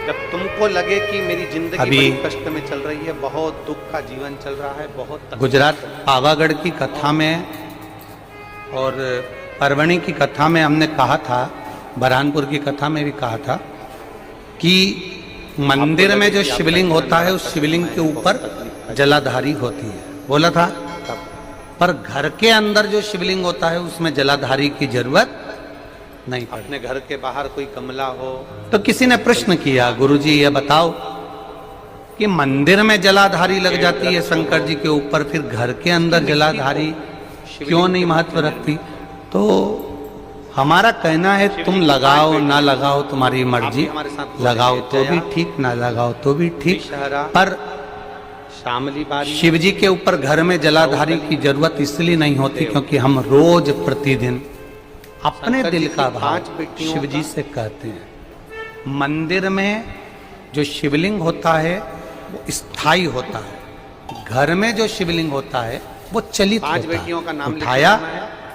जब तुमको लगे कि मेरी जिंदगी अभी बड़ी कष्ट में चल रही है, बहुत दुख का जीवन चल रहा है, बहुत तकलीफ गुजरात पावागढ़ की कथा में और परवणी की कथा में हमने कहा था, बरहानपुर की कथा में भी कहा था कि मंदिर में जो शिवलिंग होता है उस शिवलिंग के ऊपर जलाधारी होती है, बोला था। पर घर के अंदर जो शिवलिंग होता है उसमें जलाधारी की जरूरत नहीं पड़ती। अपने घर के बाहर कोई गमला हो तो किसी ने प्रश्न किया, गुरुजी ये बताओ कि मंदिर में जलाधारी लग जाती है शंकर जी के ऊपर, फिर घर के अंदर जलाधारी क्यों नहीं महत्व रखती? तो हमारा कहना है तुम लगाओ ना लगाओ तुम्हारी मर्जी, लगाओ तो भी ठीक, ना लगाओ तो भी ठीक, पर शामली बारी शिव जी के ऊपर घर में जलाधारी की जरूरत इसलिए नहीं होती क्योंकि हम रोज प्रतिदिन अपने दिल का भाव शिव जी से कहते हैं। मंदिर में जो शिवलिंग होता है वो स्थायी होता है, घर में जो शिवलिंग होता है वो चलित होता है। बेटियों का नाम उठाया,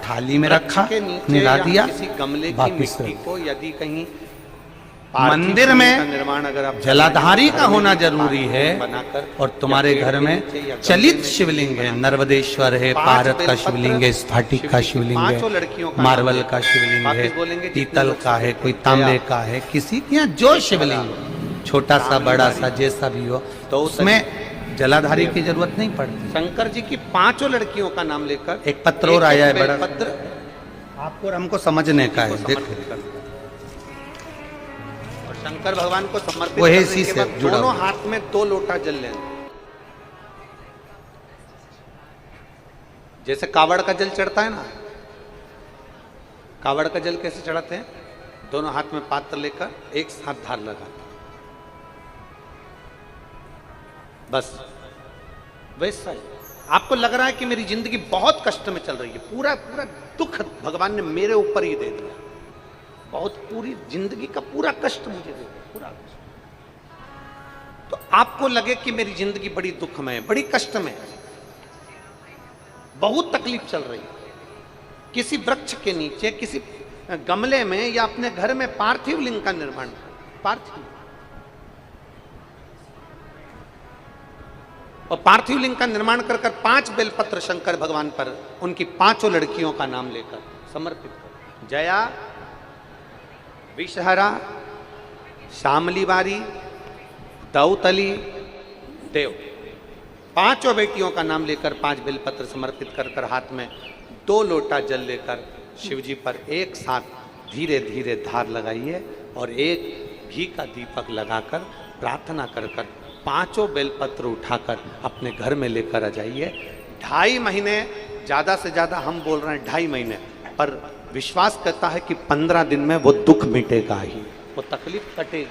थाली में रखा, निला दिया, किसी गमले की वापिस मिट्टी को यदि कहीं मंदिर में निर्माण अगर आप जलाधारी का होना जरूरी है। बनाकर और तुम्हारे घर में चलित शिवलिंग है, नर्मदेश्वर है, भारत का शिवलिंग है, स्फटिक का शिवलिंग है, मार्बल का शिवलिंग है, पीतल का है, कोई तांबे का है, किसी के यहाँ जो शिवलिंग छोटा सा बड़ा सा जैसा भी हो तो उसमें जलाधारी की जरूरत नहीं पड़ती। शंकर जी की 5 लड़कियों का नाम लेकर एक पत्र और आया है बड़ा, पत्र आपको और हमको समझने का है। देखो और शंकर भगवान को समर्पित वो है करने इसी के से बाद जुड़ा दोनों हुआ। हाथ में 2 लोटा जल लेना। जैसे कावड़ का जल चढ़ता है ना, कावड़ का जल कैसे चढ़ाते हैं? दोनों हाथ में पात्र लेकर एक साथ धार लगाते, बस वैसा ही। आपको लग रहा है कि मेरी जिंदगी बहुत कष्ट में चल रही है, पूरा पूरा दुख भगवान ने मेरे ऊपर ही दे दिया, बहुत पूरी जिंदगी का पूरा कष्ट मुझे दे दिया, पूरा कष्ट। तो आपको लगे कि मेरी जिंदगी बड़ी दुख में है, बड़ी कष्ट में है, बहुत तकलीफ चल रही है, किसी वृक्ष के नीचे, किसी गमले में या अपने घर में पार्थिव लिंग का निर्माण, पार्थिव और पार्थिव लिंग का निर्माण कर 5 बेलपत्र शंकर भगवान पर उनकी 5 लड़कियों का नाम लेकर समर्पित कर, जया, विषहरा, शामली बारी, दौतली, देव, 5 बेटियों का नाम लेकर 5 बेलपत्र समर्पित कर हाथ में 2 लोटा जल लेकर शिव जी पर एक साथ धीरे धीरे धार लगाइए और एक घी का दीपक लगाकर प्रार्थना कर 5 बेलपत्र उठाकर अपने घर में लेकर आ जाइए। 2.5 महीने, ज़्यादा से ज़्यादा हम बोल रहे हैं 2.5 महीने, पर विश्वास करता है कि 15 दिन में वो दुख मिटेगा ही, वो तकलीफ कटेगी।